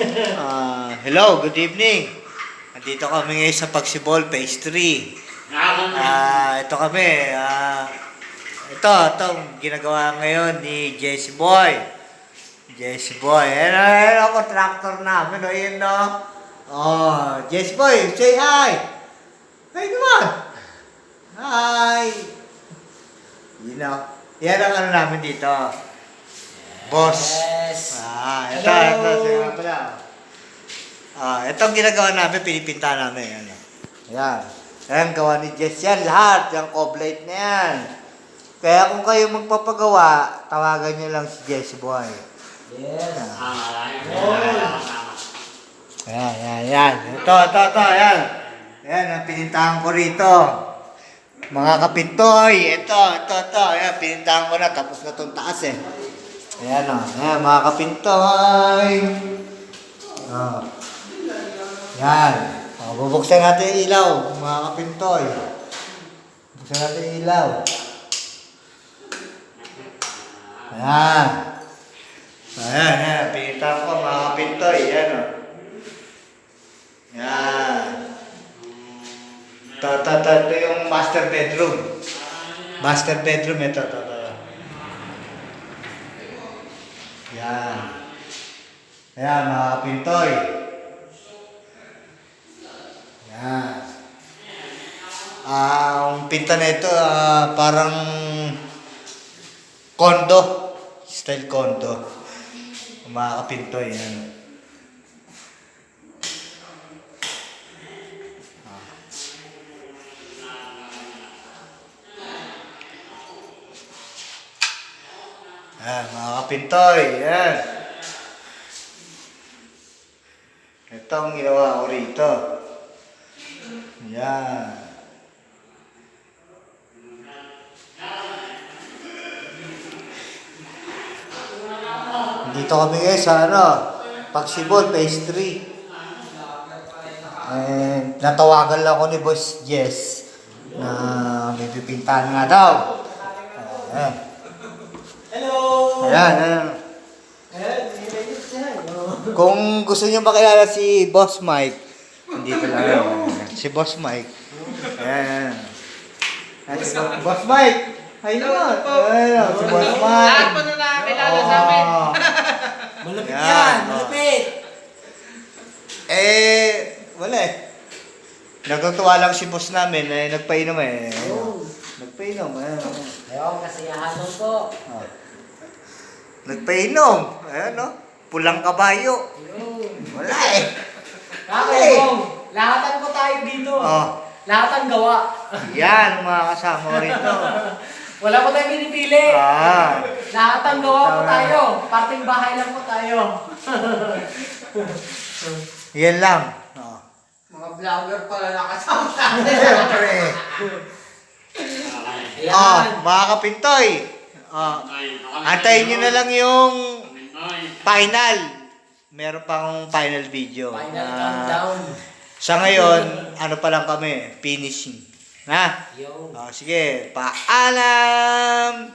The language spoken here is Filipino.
Hello, good evening. Nandito kami ngayon sa Pagsibol, Phase 3. Ito kami. Itong ginagawa ngayon ni Jesse Boy. Jesse Boy. Ayan ako, tractor namin. Ayan no. Jesse Boy, say hi. Hi naman. Hi. You know. Yan ang ano namin dito. Boss. Yes. Ito. Sige pala. Itong ginagawa namin, pinipinta namin. Ano. Ayan. Ayan, gawa ni Jess yan. Lahat. Yung coblate na yan. Kaya kung kayo magpapagawa, tawagan nyo lang si Jesse Boy. Yes. Ayan. Ito. Ayan. Ayan, ang pinintahan ko rito. Mga kapintoy. Ito. Ayan, pinintahan ko na. Tapos na itong taas eh. Ayan o. Ayan, mga kapintoy. Yan. Bubuksan natin yung ilaw, mga kapintoy. Buksan natin yung ilaw. Ayan. Ayan. Pinita ko, mga kapintoy. Ayan o. Yan. Ito yung master bedroom. Master bedroom, ito. Yan. Ayan, mga kapintoy. Yan. Ang pinta na ito, parang condo. Style condo. Mga kapintoy, yan. Yan, mga kapintoy, yan. Ito ang ginawa ko rito. Yan. Dito kami guys sa Pagsibol, Phase 3. Natawagan lang ako ni Boss Jess na may pipintahan nga daw. Ayan. Hello. Ayan. Kung gusto niyo makilala si Boss Mike, dito lang yun. Si Boss Mike. Ayan. Si Boss Mike. Hi naman. Ayan, si Boss Mike. Lahat po na nakakilala sa amin. Malapit yan. Malapit. Wala eh. Natutuwa lang si boss namin nagpainom eh. Nagpainom. Ayun, kasiyahan lang po. Nagpainom. Ayan no. Pulang kabayo. Wala eh. Kakayong, lahatan po tayo dito. Lahatan gawa. Yan, mga kasama rito. Wala po tayong pinipili. Lahatan gawa po tayo. Parting bahay lang po tayo. Yan lang. Mga vlogger pala nakasama natin. Siyempre. Mga kapintoy. Antayin nyo na lang yung final. Meron pang final video. Final countdown. Sa ngayon, ano pa lang kami, finishing. Yo. Sige, paalam!